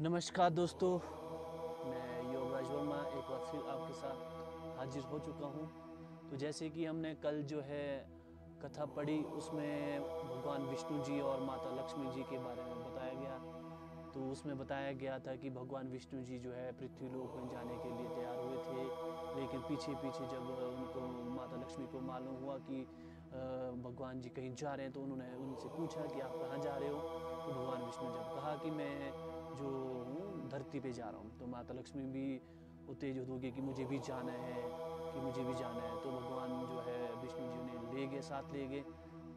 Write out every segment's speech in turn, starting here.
नमस्कार दोस्तों, मैं योगराज वर्मा एक बार फिर आपके साथ हाजिर हो चुका हूँ। तो जैसे कि हमने कल जो है कथा पढ़ी, उसमें भगवान विष्णु जी और माता लक्ष्मी जी के बारे में बताया गया। तो उसमें बताया गया था कि भगवान विष्णु जी जो है पृथ्वी लोक में जाने के लिए तैयार हुए थे, लेकिन पीछे पीछे जब उनको माता लक्ष्मी को मालूम हुआ कि भगवान जी कहीं जा रहे हैं, तो उन्होंने उनसे पूछा कि आप कहाँ जा रहे हो। तो भगवान विष्णु जब कहा कि मैं जो हूँ धरती पे जा रहा हूँ, तो माता लक्ष्मी भी उत्तेजित हो गई कि मुझे भी जाना है, कि मुझे भी जाना है। तो भगवान जो है विष्णु जी उन्हें ले गए, साथ ले गए।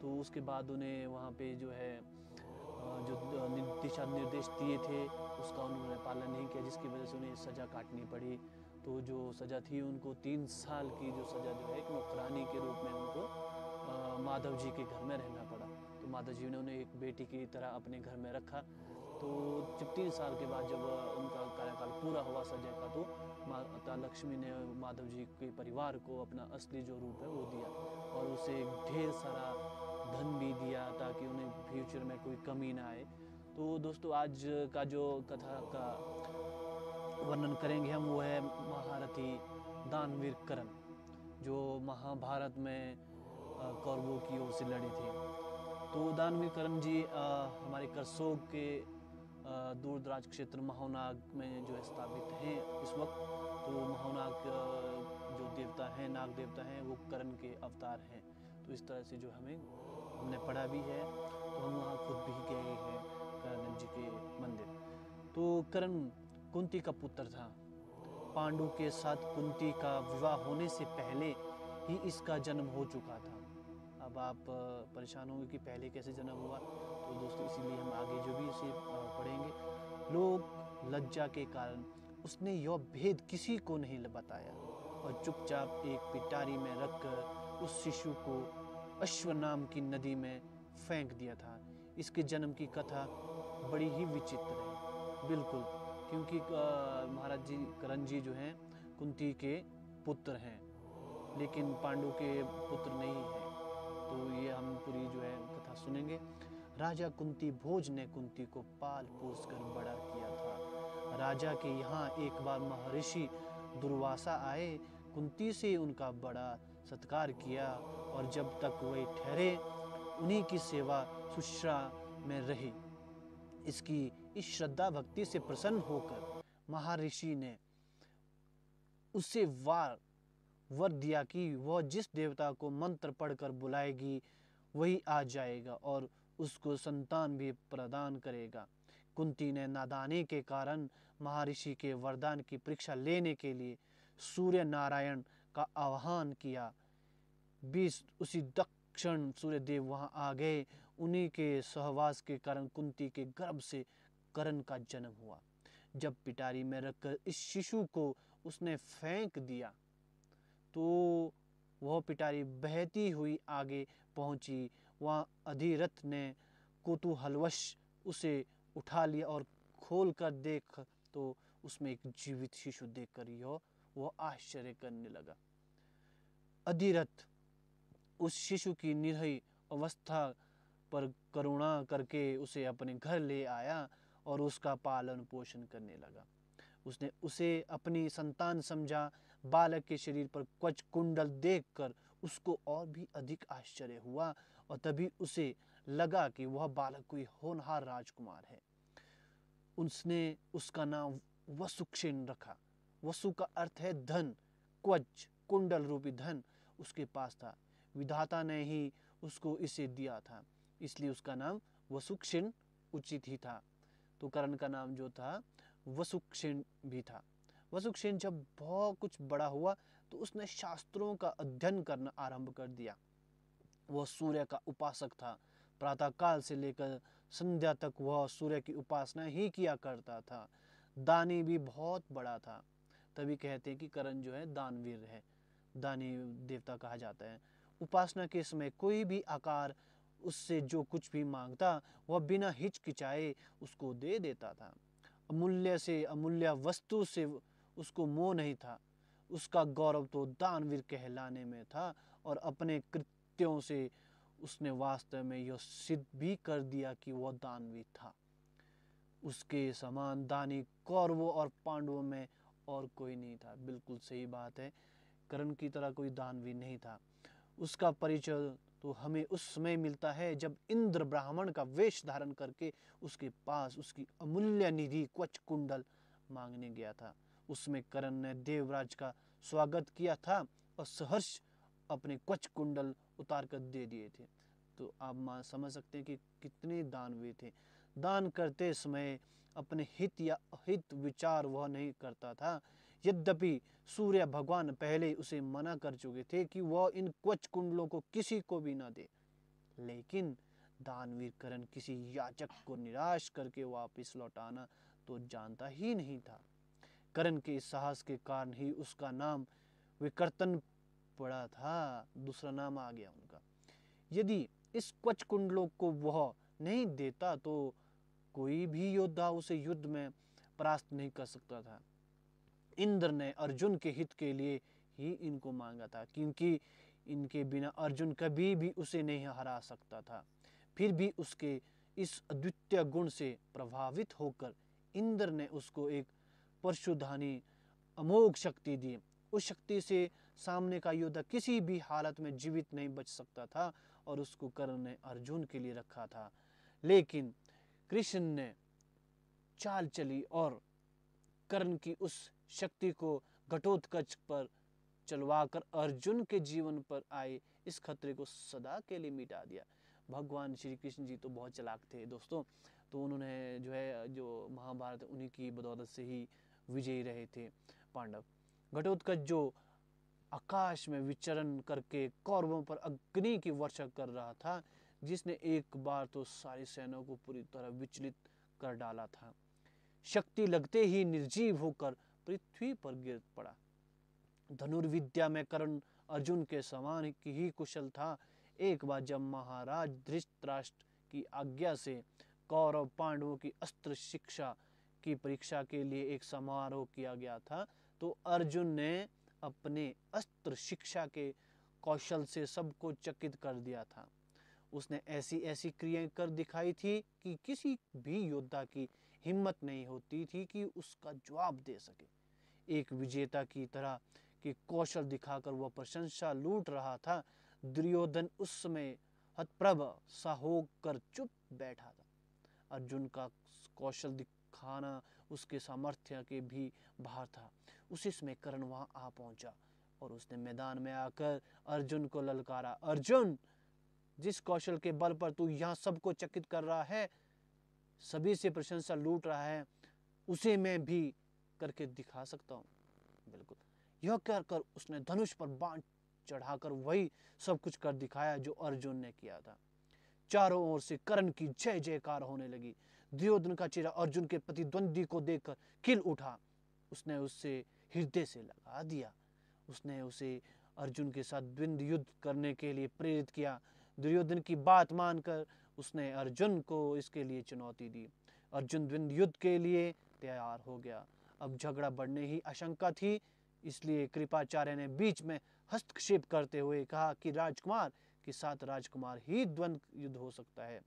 तो उसके बाद उन्हें वहाँ पे जो है जो दिशा निर्देश दिए थे उसका उन्होंने पालन नहीं किया, जिसकी वजह से उन्हें सज़ा काटनी पड़ी। तो जो सज़ा थी उनको 3 साल की जो सज़ा जो है एक नौकरानी के रूप में उनको माधव जी के घर में रहना पड़ा। तो माधव जी ने उन्हें एक बेटी की तरह अपने घर में रखा। तो जब 3 साल के बाद जब उनका कार्यकाल पूरा हुआ सजा का, तो माता लक्ष्मी ने माधव जी के परिवार को अपना असली जो रूप है वो दिया, और उसे ढेर सारा धन भी दिया ताकि उन्हें फ्यूचर में कोई कमी ना आए। तो दोस्तों, आज का जो कथा का वर्णन करेंगे हम, वो है महारथी दानवीर कर्ण, जो महाभारत में कौरवों की ओर से लड़े थे। तो दानवीर कर्ण जी हमारे करसोग के दूर दराज क्षेत्र महोनाग में जो है स्थापित हैं इस वक्त। तो महोनाग जो देवता हैं, नाग देवता हैं, वो कर्ण के अवतार हैं। तो इस तरह से जो हमने पढ़ा भी है, तो हम वहाँ खुद भी गए हैं कर्ण जी के मंदिर। तो कर्ण कुंती का पुत्र था। पांडु के साथ कुंती का विवाह होने से पहले ही इसका जन्म हो चुका था। अब आप परेशान होंगे कि पहले कैसे जन्म हुआ। तो दोस्तों, इसीलिए हम आगे जो भी इसे पढ़ेंगे। लोग लज्जा के कारण उसने यह भेद किसी को नहीं बताया, और चुपचाप एक पिटारी में रखकर उस शिशु को अश्व नाम की नदी में फेंक दिया था। इसके जन्म की कथा बड़ी ही विचित्र है, बिल्कुल, क्योंकि महाराज जी कर्ण जी जो हैं कुंती के पुत्र हैं, लेकिन पांडु के पुत्र नहीं हैं। तो ये हम पूरी जो है कथा सुनेंगे। राजा कुंती भोज ने कुंती को पाल पोस कर बड़ा किया था। राजा के यहाँ एक बार महर्षि दुर्वासा आए, कुंती से उनका बड़ा सत्कार किया, और जब तक वे ठहरे उन्हीं की सेवा शुश्रा में रही। इसकी इस श्रद्धा भक्ति से प्रसन्न होकर महर्षि ने उसे वर दिया कि वह जिस देवता को मंत्र पढ़कर बुलाएगी वही आ जाएगा और उसको संतान भी प्रदान करेगा। कुंती ने नादानी के कारण महर्षि के वरदान की परीक्षा लेने के लिए सूर्य नारायण का आह्वान किया। उसी दक्षिण सूर्यदेव वहां आ गए। उन्हीं के सहवास के कारण कुंती के गर्भ से कर्ण का जन्म हुआ। जब पिटारी में रखकर इस शिशु को उसने फेंक दिया, तो वह पिटारी बहती हुई आगे पहुंची। वहाँ अधिरथ ने कौतूहलवश उसे उठा लिया और खोल कर देख तो उसमें एक जीवित शिशु देखकर वह आश्चर्य करने लगा। अधिरथ उस शिशु की निरीह अवस्था पर करुणा करके उसे अपने घर ले आया और उसका पालन पोषण करने लगा। उसने उसे अपनी संतान समझा। बालक के शरीर पर कवच कुंडल देखकर उसको और भी अधिक आश्चर्य हुआ, और तभी उसे लगा कि वह बालक कोई होनहार राजकुमार है। उसने उसका नाम वसुक्षेण रखा। वसु का अर्थ है धन। कवच कुंडल रूपी धन उसके पास था। विधाता ने ही उसको इसे दिया था, इसलिए उसका नाम वसुक्षेण उचित ही था। तो कर्ण का नाम जो था वसुक्षेण भी था। वसुक्षेण जब बहुत कुछ बड़ा हुआ तो उसने शास्त्रों का अध्ययन करना आरंभ कर दिया। वह सूर्य का उपासक था। प्रातःकाल से लेकर संध्या तक वह सूर्य की उपासना ही किया करता था। दानी भी बहुत बड़ा था। तभी कहते हैं कि कर्ण जो है दानवीर है, दानी देवता कहा जाता है। उपासना के समय कोई भी आकार उससे जो कुछ भी मांगता वह बिना हिचकिचाए उसको दे देता था। अमूल्य से अमूल्य वस्तु से उसको मोह नहीं था। उसका गौरव तो दानवीर कहलाने में था, और अपने कृत्यों से उसने वास्तव में यह सिद्ध भी कर दिया कि वह दानवीर था। उसके समान दानी कौरवों और पांडवों में और कोई नहीं था। बिल्कुल सही बात है, कर्ण की तरह कोई दानवीर नहीं था। उसका परिचय तो हमें उस समय मिलता है जब इंद्र ब्राह्मण का वेश धारण करके उसके पास उसकी अमूल्य निधि क्वच कुंडल मांगने गया था। उसमें कर्ण ने देवराज का स्वागत किया था और सहर्ष अपने क्वच कुंडल उतार कर दे दिए थे। तो आप समझ सकते हैं कि कितने दानवीर थे। दान करते समय अपने हित या अहित विचार वह नहीं करता था। यद्यपि सूर्य भगवान पहले उसे मना कर चुके थे कि वह इन क्वच कुंडलों को किसी को भी न दे, लेकिन दानवीर कर्ण किसी याचक को निराश करके वापस लौटाना तो जानता ही नहीं था। कर्ण के साहस के कारण ही उसका नाम विकर्तन पड़ा था, दूसरा नाम आ गया उनका। यदि इस क्वच कुंडलों को वह नहीं देता तो कोई भी योद्धा उसे युद्ध में परास्त नहीं कर सकता था। इंद्र ने अर्जुन के हित के लिए ही इनको मांगा था, क्योंकि इनके बिना अर्जुन कभी भी उसे नहीं हरा सकता था। फिर भी उसके इस अद्वितीय गुण से प्रभावित होकर इंद्र ने उसको एक परशुधानी अमोघ शक्ति दी। उस शक्ति से सामने का योद्धा किसी भी हालत में जीवित नहीं बच सकता था और उसको कर्ण ने अर्जुन के लिए रखा था। लेकिन कृष्ण ने चाल चली और कर्ण की उस शक्ति को घटोत्कच पर चलवाकर अर्जुन के जीवन पर आए इस खतरे को सदा के लिए मिटा दिया। भगवान श्री कृष्ण जी तो बहुत चालाक थे दोस्तों। तो उन्होंने जो महाभारत उन्हीं की बदौलत से ही विजयी रहे थे पांडव। घटोत्कच जो आकाश में विचरण करके कौरवों पर अग्नि की वर्षा कर रहा था, जिसने एक बार तो सारी सेना को पूरी तरह विचलित कर डाला था, शक्ति लगते ही निर्जीव होकर पृथ्वी पर गिर पड़ा। धनुर्विद्या में कर्ण अर्जुन के समान ही कुशल था। एक बार जब महाराज धृतराष्ट्र की आज्ञा से कौरव पांडवों की अस्त्र शिक्षा की परीक्षा के लिए एक समारोह किया गया था, तो अर्जुन ने अपने अस्त्र शिक्षा के कौशल से सबको चकित कर दिया था। उसने ऐसी ऐसी क्रियाएं कर दिखाई थी कि किसी भी योद्धा की हिम्मत नहीं होती थी कि उसका जवाब दे सके। एक विजेता की तरह के कौशल दिखाकर वह प्रशंसा लूट रहा था। दुर्योधन उस समय हतप्रभ सा होकर चुप बैठा था। अर्जुन का कौशल दिखाना उसके सामर्थ्य के भी बाहर था। उसी समय कर्ण वहां आ पहुंचा और उसने मैदान में आकर अर्जुन को ललकारा, अर्जुन, जिस कौशल के बल पर तू यहाँ सबको चकित कर रहा है, सभी से प्रशंसा लूट रहा है, उसे मैं भी करके दिखा सकता हूँ। बिल्कुल, यह कहकर उसने धनुष पर बाण चढ़ाकर वही सब कुछ कर दिखाया जो अर्जुन ने किया था। चारों ओर से कर्ण की जय जयकार होने लगी। दुर्योधन का चेहरा अर्जुन के प्रतिद्वंदी को देखकर खिल उठा। उसने उससे हृदय से लगा दिया। उसने उसे अर्जुन के साथ द्वंद्व युद्ध करने के लिए प्रेरित किया। दुर्योधन की बात मानकर उसने अर्जुन को इसके लिए चुनौती दी। अर्जुन द्वंद्व युद्ध के लिए तैयार हो गया। अब झगड़ा बढ़ने ही आशंका थी, इसलिए कृपाचार्य ने बीच में हस्तक्षेप करते हुए कहा कि राजकुमार के साथ राजकुमार ही द्वंद्व युद्ध हो सकता है।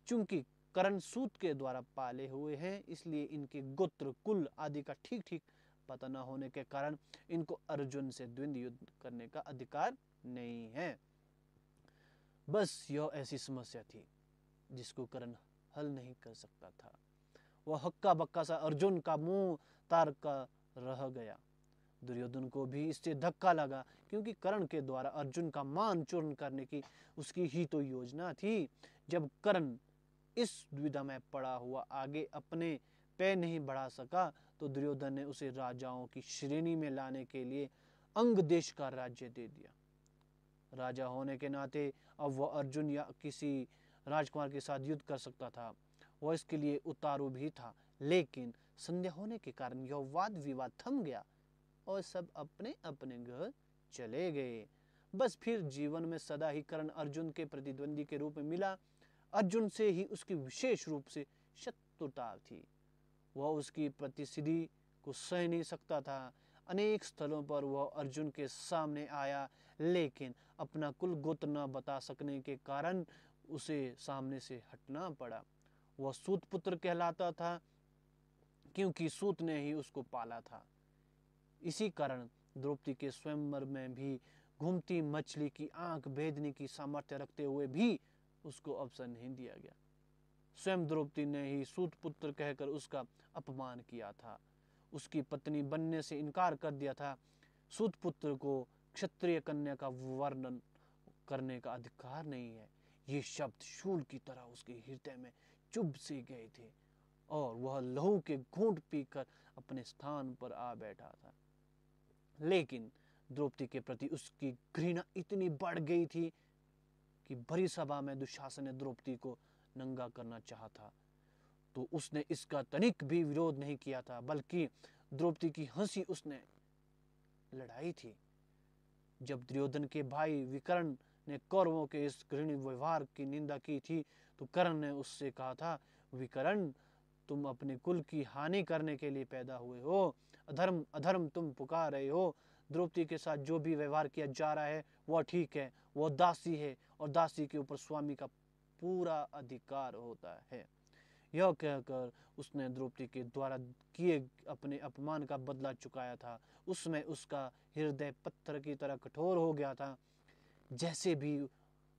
चूंकि कर्ण सूत के द्वारा पाले हुए हैं, इसलिए इनके गोत्र कुल आदि का ठीक ठीक पता न होने के कारण इनको अर्जुन से द्वंद्व युद्ध करने का अधिकार नहीं है। बस यह ऐसी समस्या थी जिसको कर्ण हल नहीं कर सकता था। वह हक्का बक्का सा अर्जुन का मुंह तार कर रह गया। दुर्योधन को भी इससे धक्का लगा, क्योंकि कर्ण के द्वारा अर्जुन का मान चूर्ण करने की उसकी ही तो योजना थी। जब कर्ण इस दुविधा में पड़ा हुआ आगे अपने पैर नहीं बढ़ा सका, तो दुर्योधन ने उसे राजाओं की श्रेणी में लाने के लिए अंग देश का राज्य दे दिया। राजा होने के नाते अब वह अर्जुन या किसी राजकुमार के साथ युद्ध कर सकता था। वह इसके लिए उतारू भी था, लेकिन संध्या होने के कारण यह वाद विवाद थम गया और सब अपने अपने घर चले गए। बस फिर जीवन में सदा ही कर्ण अर्जुन के प्रतिद्वंदी के रूप में मिला। अर्जुन से ही उसकी विशेष रूप से शत्रुता थी। वह उसकी प्रतिसिद्धि को सह नहीं सकता था। अनेक स्थलों पर वह अर्जुन के सामने आया, लेकिन अपना कुल गोत्र न बता सकने के कारण उसे सामने से हटना पड़ा। वह सूत पुत्र कहलाता था, क्योंकि सूत ने ही उसको पाला था। इसी कारण द्रौपदी के स्वयंवर में भी घूमती मछली की आंख भेदने की सामर्थ्य रखते हुए भी उसको अवसर नहीं दिया गया। स्वयं द्रौपदी ने ही सूत पुत्र कहकर उसका अपमान किया था, उसकी पत्नी बनने से इनकार कर दिया था। सूत पुत्र को क्षत्रिय कन्या का वर्णन करने का अधिकार नहीं है। ये शब्द शूल की तरह उसके हृदय में चुभ से गए थे और वह लहू के घूंट पीकर अपने स्थान पर आ बैठा था। लेकिन द्रौपदी के प्रति उसकी घृणा इतनी बढ़ गई थी कि भरी सभा में दुशासन ने द्रौपदी को नंगा करना चाहा था, तो उसने इसका तनिक भी विरोध नहीं किया था, बल्कि द्रौपदी की हंसी उसने लड़ाई थी। जब दुर्योधन के भाई विकर्ण ने कौरवों के इस घृणित व्यवहार की निंदा की थी, तो कर्ण ने उससे कहा था, विकर्ण, तुम अपने कुल की हानि करने के लिए पैदा हुए हो, अधर्म अधर्म तुम पुकार रहे हो। द्रौपदी के साथ जो भी व्यवहार किया जा रहा है वह ठीक है, वह दासी है और दासी के ऊपर स्वामी का पूरा अधिकार होता है। यह कहकर उसने द्रौपदी के द्वारा किए अपने अपमान का बदला चुकाया था। उसमें उसका हृदय पत्थर की तरह कठोर हो गया था। जैसे भी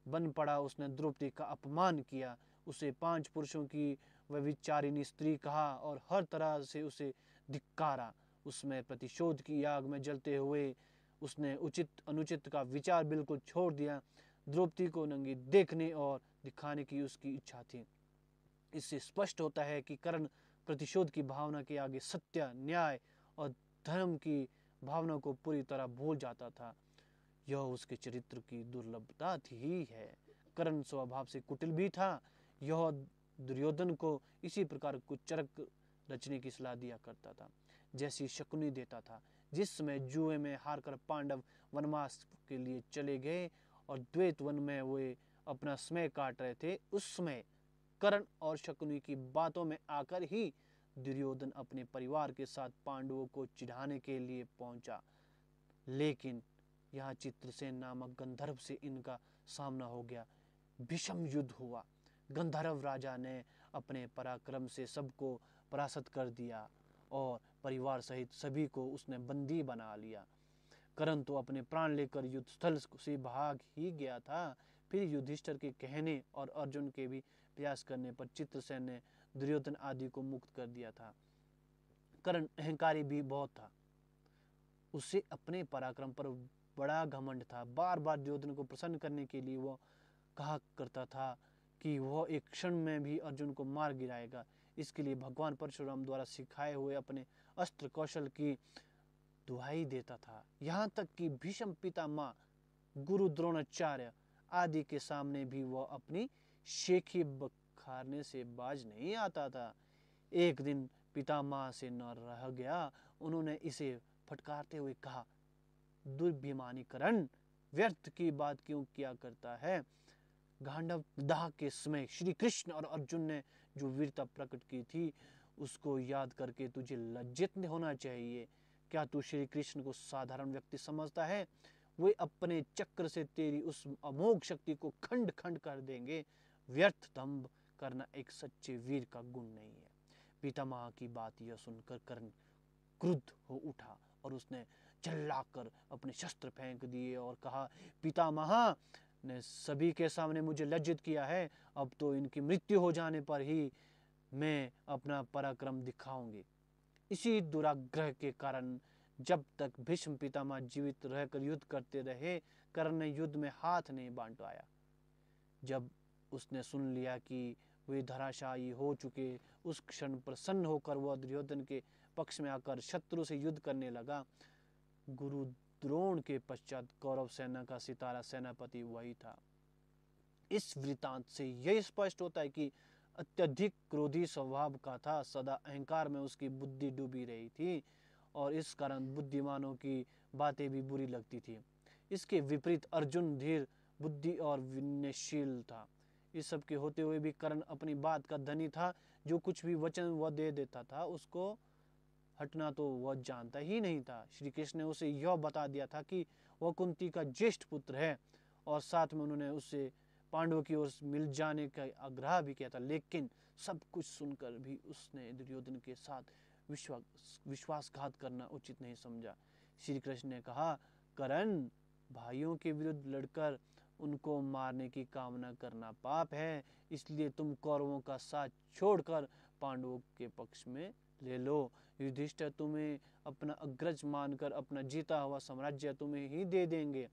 बन पड़ा उसने द्रौपदी का अपमान किया, उसे 5 पुरुषों की व्यभिचारिणी स्त्री कहा और हर तरह से उसे धिक्कारा। उसमें प्रतिशोध की आग में जलते हुए उसने उचित अनुचित का विचार बिल्कुल छोड़ दिया। द्रौपदी को नंगी देखने और दिखाने की उसकी इच्छा थी। इससे स्पष्ट होता है कि कर्ण प्रतिशोध की भावना के आगे सत्य, न्याय और धर्म की भावना को पूरी तरह भूल जाता था। यह उसके चरित्र की दुर्लभता ही है। कर्ण स्वभाव से कुटिल भी था। यह दुर्योधन को इसी प्रकार कुचरक रचने की सलाह दिया करता था जैसी शकुनी देता था। जिस समय जुए में हारकर पांडव वनवास के लिए चले गए और द्वैत वन में वे अपना समय काट रहे थे, उस समय कर्ण और शकुनी की बातों में आकर ही दुर्योधन अपने परिवार के साथ पांडवों को चिढ़ाने के लिए पहुंचा। लेकिन यहाँ चित्रसेन नामक गंधर्व से इनका सामना हो गया। भीषण युद्ध हुआ। गंधर्व राजा ने अपने पराक्रम से सबको परास्त कर दिया और परिवार सहित सभी को उसने बंदी बना लिया। कर्ण तो अपने प्राण लेकर युद्ध स्थल से भाग ही गया था। फिर युधिष्ठिर के कहने और अर्जुन के भी प्रयास करने पर चित्रसेन ने दुर्योधन आदि को मुक्त कर दिया था। कर्ण अहंकारी भी बहुत था। उसे अपने पराक्रम पर बड़ा घमंड था। बार बार दुर्योधन को प्रसन्न करने के लिए वह कहा करता था कि वह एक क्षण में भी अर्जुन को मार गिराएगा। इसके लिए भगवान परशुराम द्वारा सिखाए हुए अपने अस्त्र कौशल की दुहाई देता था। यहाँ तक कि भीष्म पितामह, गुरु द्रोणाचार्य आदि के सामने भी वह अपनी शेखी बखारने से बाज नहीं आता था। एक दिन पितामह से न रह गया। उन्होंने इसे फटकारते हुए कहा, दुर्भिमानी कर्ण, व्यर्थ की बात क्यों किया करता है? गांडव दाह के समय श्री कृष्ण और अर्जुन ने जो वीरता प्रकट की थी, उसको याद करके तुझे लज्जित होना चाहिए। क्या तू श्री कृष्ण को साधारण व्यक्ति समझता है? वे अपने चक्र से तेरी उस अमोघ शक्ति को खंड खंड कर देंगे। व्यर्थ दंभ करना एक सच्चे वीर का गुण नहीं है। पितामह की बात यह सुनकर कर्ण क्रुद्ध हो उठा और उसने चिल्लाकर अपने शस्त्र फेंक दिए और कहा, पितामह ने सभी के सामने मुझे लज्जित किया है। अब तो इनकी मृत्यु हो जाने पर ही मैं अपना पराक्रम दिखाऊंगी। इसी दुराग्रह के कारण जब तक भीष्म पितामह जीवित रहकर युद्ध करते रहे, कर्ण ने युद्ध में हाथ नहीं बांटाया। जब उसने सुन लिया कि वे धराशायी हो चुके, उस क्षण प्रसन्न होकर वह दुर्योधन के पक्ष में आकर शत्रु से युद्ध करने लगा। गुरु द्रोण के पश्चात कौरव सेना का सितारा सेनापति वही था। इस वृतांत से यह स्पष्ट होता है कि अत्यधिक क्रोधी स्वभाव का था। सदा अहंकार में उसकी बुद्धि डूबी रही थी और इस कारण बुद्धिमानों की बातें भी बुरी लगती थी। इसके विपरीत अर्जुन धीर बुद्धि और विनयशील था। इस सब के होते हुए भी कर्ण अपनी बात का धनी था। जो कुछ भी वचन वह दे देता था, उसको हटना तो वह जानता ही नहीं था। श्री कृष्ण ने उसे यह बता दिया था कि वह कुंती का ज्येष्ठ पुत्र है और साथ में उन्होंने उससे पांडवों की ओर मिल जाने का आग्रह भी किया था। लेकिन सब कुछ सुनकर भी उसने दुर्योधन के साथ विश्वासघात करना उचित नहीं समझा। श्री कृष्ण ने कहा, कर्ण, भाइयों के विरुद्ध लड़कर उनको मारने की कामना करना पाप है, इसलिए तुम कौरवों का साथ छोड़कर पांडवों के पक्ष में ले लो। युधिष्ठिर तुम्हें अपना अग्रज मानकर अपना जीता हुआ साम्राज्य तुम्हें ही दे देंगे।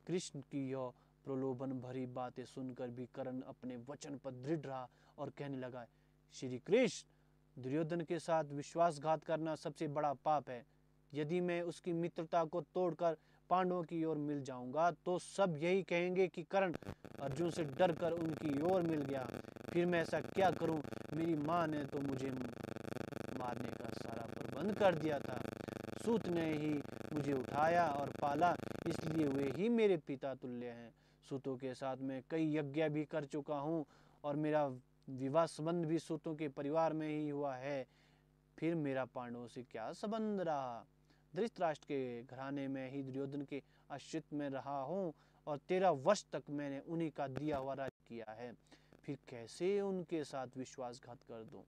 कृष्ण की यह प्रलोभन भरी बातें सुनकर भी कर्ण अपने वचन पर दृढ़ रहा और कहने लगा, श्री कृष्ण, दुर्योधन के साथ विश्वासघात करना सबसे बड़ा पाप है। यदि मैं उसकी मित्रता को तोड़कर पांडवों की ओर मिल जाऊंगा तो सब यही कहेंगे कि कर्ण अर्जुन से डरकर उनकी ओर मिल गया। फिर मैं ऐसा क्या करूं? मेरी माँ ने तो मुझे मारने का सारा प्रबंध कर दिया था। सूत ने ही मुझे उठाया और पाला, इसलिए वे ही मेरे पिता तुल्य हैं। सूतों के साथ मैं कई यज्ञ भी कर चुका हूँ और मेरा विवाह संबंध भी सूतों के परिवार में ही हुआ है। फिर मेरा पांडवों से क्या संबंध रहा? धृतराष्ट्र के घराने में ही दुर्योधन के आश्रित में रहा हूँ और 13 वर्ष तक मैंने उन्हीं का दिया हुआ राज्य किया है। फिर कैसे उनके साथ विश्वासघात कर दूं?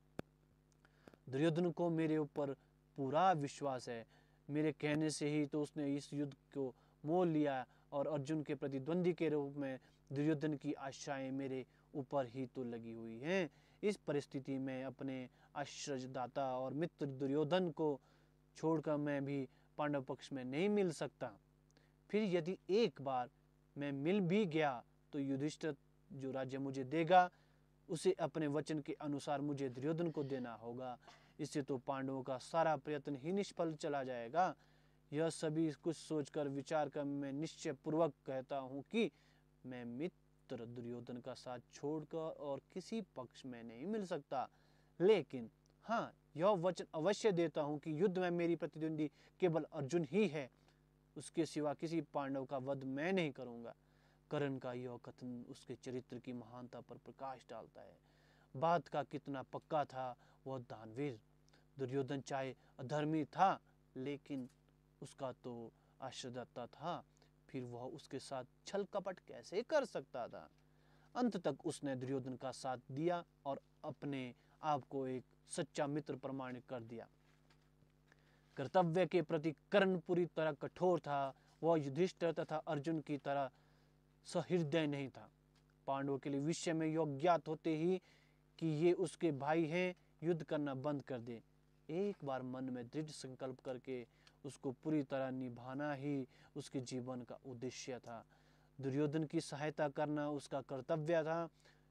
दुर्योधन को मेरे ऊपर पूरा विश्वास है। मेरे कहने से ही तो उसने इस युद्ध को मोल लिया और अर्जुन के प्रतिद्वंदी के रूप में दुर्योधन की आशाएं मेरे ऊपर ही तो लगी हुई हैं। इस परिस्थिति में अपने आश्रयदाता और मित्र दुर्योधन को छोड़कर मैं भी पांडव पक्ष में नहीं मिल सकता। फिर यदि एक बार मैं मिल भी गया तो युधिष्ठिर जो राज्य मुझे देगा उसे अपने वचन के अनुसार मुझे दुर्योधन को देना होगा। इससे तो पांडवों का सारा प्रयत्न ही निष्फल चला जाएगा। यह सभी कुछ सोचकर विचार कर मैं निश्चय पूर्वक कहता हूँ कि मैं मित्र दुर्योधन का साथ छोड़कर और किसी पक्ष में नहीं मिल सकता। लेकिन हाँ, यह वचन अवश्य देता हूँ कि युद्ध में मेरी प्रतिद्वंदी केवल अर्जुन ही है। उसके सिवा किसी पांडव का वध मैं नहीं करूँगा। कर्ण का यह कथन उसके चरित्र की महानता पर प्रकाश डालता है। बात का कितना पक्का था वह दानवीर। दुर्योधन चाहे अधर्मी था, लेकिन उसका तो आश्रयदाता था। फिर वह उसके साथ छल कपट कैसे कर सकता था? अंत तक उसने दुर्योधन का साथ दिया और अपने आप को एक सच्चा मित्र प्रमाणित कर दिया। कर्तव्य के प्रति कर्ण पूरी तरह कठोर था। वह युधिष्ठिर तथा अर्जुन की तरह सहृदय नहीं था। पांडवों के लिए विषय में यह ज्ञात होते ही कि ये उसके भाई हैं, युद्ध करना बंद कर दे। एक बार मन में दृढ़ संकल्प करके उसको पूरी तरह निभाना ही उसके जीवन का उद्देश्य था। दुर्योधन की सहायता करना उसका कर्तव्य था।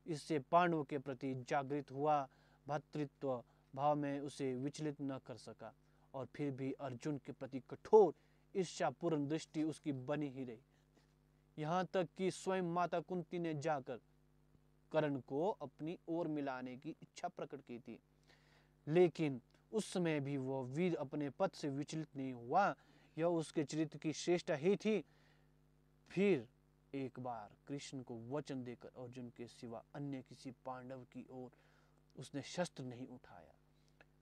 इससे पांडवों के प्रति जागृत हुआ भ्रातृत्व भाव में उसे विचलित न कर सका और फिर भी अर्जुन के प्रति कठोर ईर्ष्यापूर्ण दृष्टि उसकी बनी ही रही। यहाँ तक कि स्वयं माता कुंती ने जाकर कर्ण को अपनी ओर मिलाने की इच्छा प्रकट की थी, लेकिन उस समय भी वह वीर अपने पद से विचलित नहीं हुआ। यह उसके चरित्र की श्रेष्ठता ही थी। फिर एक बार कृष्ण को वचन देकर अर्जुन के सिवा अन्य किसी पांडव की ओर उसने शस्त्र नहीं उठाया।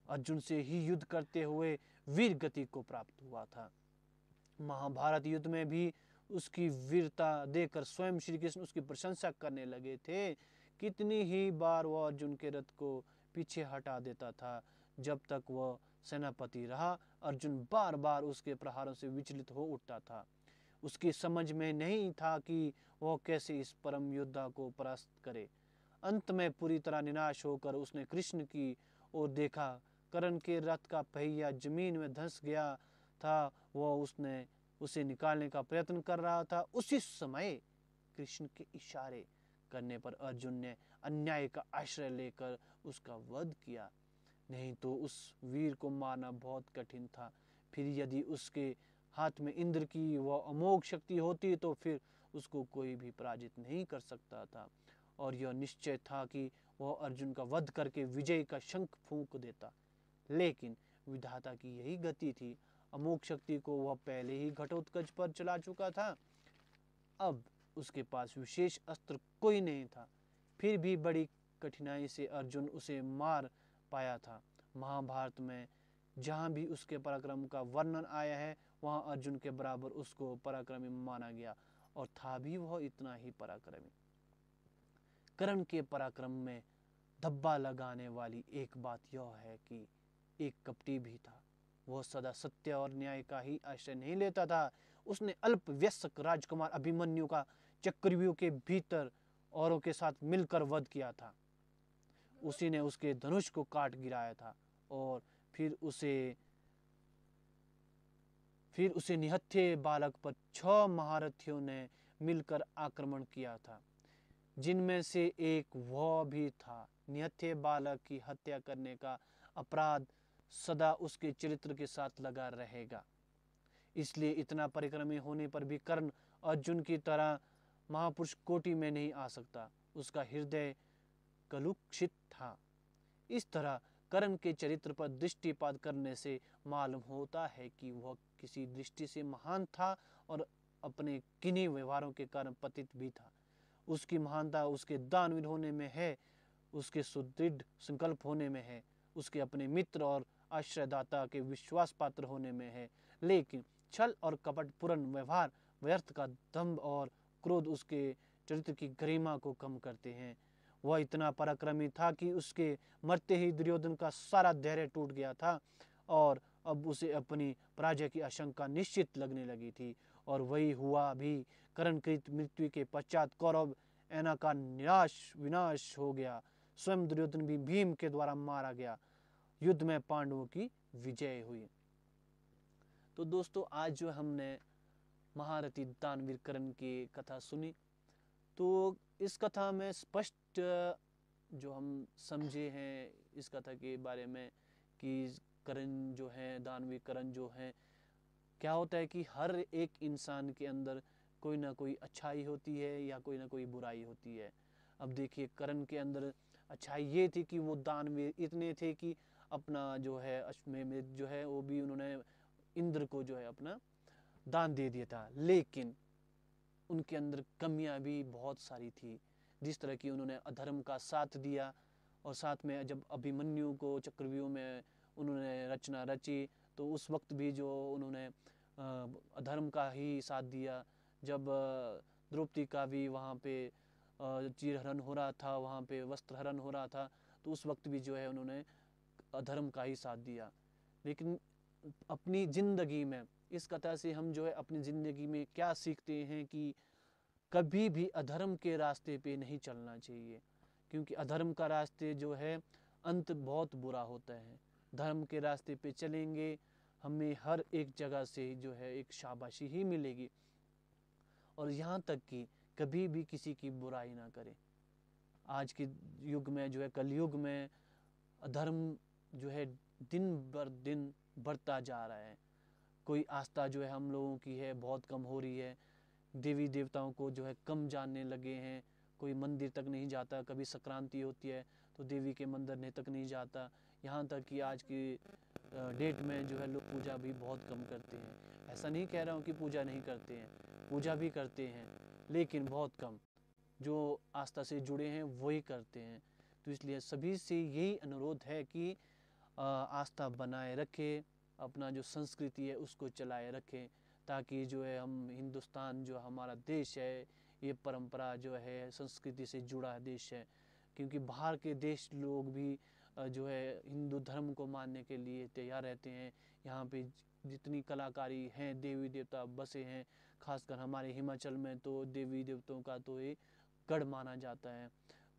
अर्जुन से ही युद्ध करते हुए वीर गति को प्राप्त हुआ था। महाभारत युद्ध में भी उसकी वीरता देखकर स्वयं श्री कृष्ण उसकी प्रशंसा करने लगे थे। कितनी ही बार वह अर्जुन के रथ को पीछे हटा देता था। जब तक वह सेनापति रहा, अर्जुन बार बार उसके प्रहारों से विचलित हो उठता था। उसकी समझ में नहीं था कि वह कैसे इस परम योद्धा को परास्त करे। अंत में पूरी तरह निराश होकर उसने कृष्ण की ओर देखा। कर्ण के रथ का पहिया जमीन में धंस गया था। वह उसे निकालने का प्रयत्न कर रहा था। उसी समय कृष्ण के इशारे करने पर अर्जुन ने अन्याय का आश्रय लेकर उसका वध किया। नहीं तो उस वीर को मारना बहुत कठिन था। फिर यदि उसके हाथ में इंद्र की वह अमोघ शक्ति होती तो फिर उसको कोई भी पराजित नहीं कर सकता था। और यह निश्चय था कि वह अर्जुन का वध करके विजय का शंख फूंक देता। लेकिन विधाता की यही गति थी। अमोघ शक्ति को वह पहले ही घटोत्कच पर चला चुका था। अब उसके पास विशेष अस्त्र कोई नहीं था। फिर भी बड़ी कठिनाई से अर्जुन उसे मार पाया था। महाभारत में जहाँ भी उसके पराक्रम का वर्णन आया है, वहाँ अर्जुन के बराबर उसको पराक्रमी माना गया और था भी वह इतना ही पराक्रमी। कर्ण के पराक्रम में धब्बा लगाने वाली एक बात यह है कि एक कपटी भी था। वह सदा सत्य और न्याय का ही आश्रय नहीं लेता था। उसने अल्पवयस्क राजकुमार अभिमन्यु का चक्रव्यूह के भीतर औरों के साथ मिलकर वध किया था। उसी ने उसके धनुष को काट गिराया था और फिर उसे निहत्थे बालक पर 6 महारथियों ने मिलकर आक्रमण किया था, जिनमें से एक वह भी था। निहत्थे बालक की हत्या करने का अपराध सदा उसके चरित्र के साथ लगा रहेगा। इसलिए इतना परिक्रमी होने पर भी कर्ण अर्जुन की तरह महापुरुष कोटि में नहीं आ सकता। उसका हृदय कलुषित था। इस तरह कर्ण के चरित्र पर दृष्टिपात करने से मालूम होता है कि वह किसी दृष्टि से महान था और अपने किन्हीं व्यवहारों के कारण पतित भी था। उसकी महानता उसके दानवीर होने में है, उसके सुदृढ़ संकल्प होने में है, उसके अपने मित्र और आश्रयदाता के विश्वास पात्र होने में है। लेकिन छल और कपटपूर्ण व्यवहार, व्यर्थ का दंभ और क्रोध उसके चरित्र की गरिमा को कम करते हैं। वह इतना पराक्रमी था कि उसके मरते ही दुर्योधन का सारा धैर्य टूट गया था और अब उसे अपनी पराजय की आशंका निश्चित लगने लगी थी। और वही हुआ भी। कर्ण की मृत्यु के पश्चात कौरव सेना का विनाश हो गया। स्वयं दुर्योधन भी भीम के द्वारा मारा गया। युद्ध में पांडवों की विजय हुई। तो दोस्तों, आज जो हमने महारथी दानवीर कर्ण की कथा सुनी, तो इस कथा में स्पष्ट जो हम समझे हैं इस कथा के बारे में कि कर्ण जो है, दानवीर कर्ण जो है, क्या होता है कि हर एक इंसान के अंदर कोई ना कोई अच्छाई होती है या कोई ना कोई बुराई होती है। अब देखिए, कर्ण के अंदर अच्छाई ये थी कि वो दानवीर इतने थे कि अपना जो है अश्वमेध जो है वो भी उन्होंने इंद्र को जो है अपना दान दे दिया था। लेकिन उनके अंदर कमियां भी बहुत सारी थी। जिस तरह की उन्होंने अधर्म का साथ दिया और साथ में जब अभिमन्यु को चक्रव्यूह में उन्होंने रचना रची, तो उस वक्त भी जो उन्होंने अधर्म का ही साथ दिया। जब द्रौपदी का भी वहाँ पे चीरहरण हो रहा था, वहाँ पे वस्त्र हरण हो रहा था, तो उस वक्त भी जो है उन्होंने अधर्म का ही साथ दिया। लेकिन अपनी ज़िंदगी में इस कथा से हम जो है अपनी ज़िंदगी में क्या सीखते हैं कि कभी भी अधर्म के रास्ते पे नहीं चलना चाहिए, क्योंकि अधर्म का रास्ते जो है अंत बहुत बुरा होता है। धर्म के रास्ते पे चलेंगे, हमें हर एक जगह से जो है एक शाबाशी ही मिलेगी। और यहाँ तक कि कभी भी किसी की बुराई ना करें। आज के युग में जो है, कलयुग में अधर्म जो है दिन बर दिन बढ़ता जा रहा है। कोई आस्था जो है हम लोगों की है बहुत कम हो रही है। देवी देवताओं को जो है कम जानने लगे हैं। कोई मंदिर तक नहीं जाता। कभी संक्रांति होती है तो देवी के मंदिर तक नहीं जाता। यहाँ तक कि आज की डेट में जो है लोग पूजा भी बहुत कम करते हैं। ऐसा नहीं कह रहा हूँ कि पूजा नहीं करते हैं, पूजा भी करते हैं, लेकिन बहुत कम। जो आस्था से जुड़े हैं वही करते हैं। तो इसलिए सभी से यही अनुरोध है कि आस्था बनाए रखें, अपना जो संस्कृति है उसको चलाए रखें, ताकि जो है हम हिंदुस्तान जो हमारा देश है, ये परंपरा जो है संस्कृति से जुड़ा देश है। क्योंकि बाहर के देश लोग भी जो है हिंदू धर्म को मानने के लिए तैयार रहते हैं। यहाँ पे जितनी कलाकारी हैं, देवी देवता बसे हैं, खासकर हमारे हिमाचल में तो देवी देवताओं का तो ये गढ़ माना जाता है।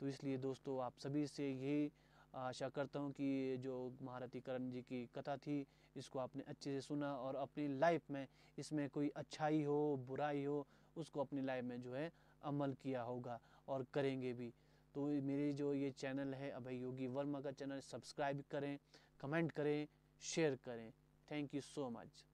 तो इसलिए दोस्तों, आप सभी से यही आशा करता हूँ कि जो महारथी कर्ण जी की कथा थी, इसको आपने अच्छे से सुना और अपनी लाइफ में इसमें कोई अच्छाई हो बुराई हो उसको अपनी लाइफ में जो है अमल किया होगा और करेंगे भी। तो मेरे जो ये चैनल है अभय योगी वर्मा का चैनल, सब्सक्राइब करें, कमेंट करें, शेयर करें। Thank you so much.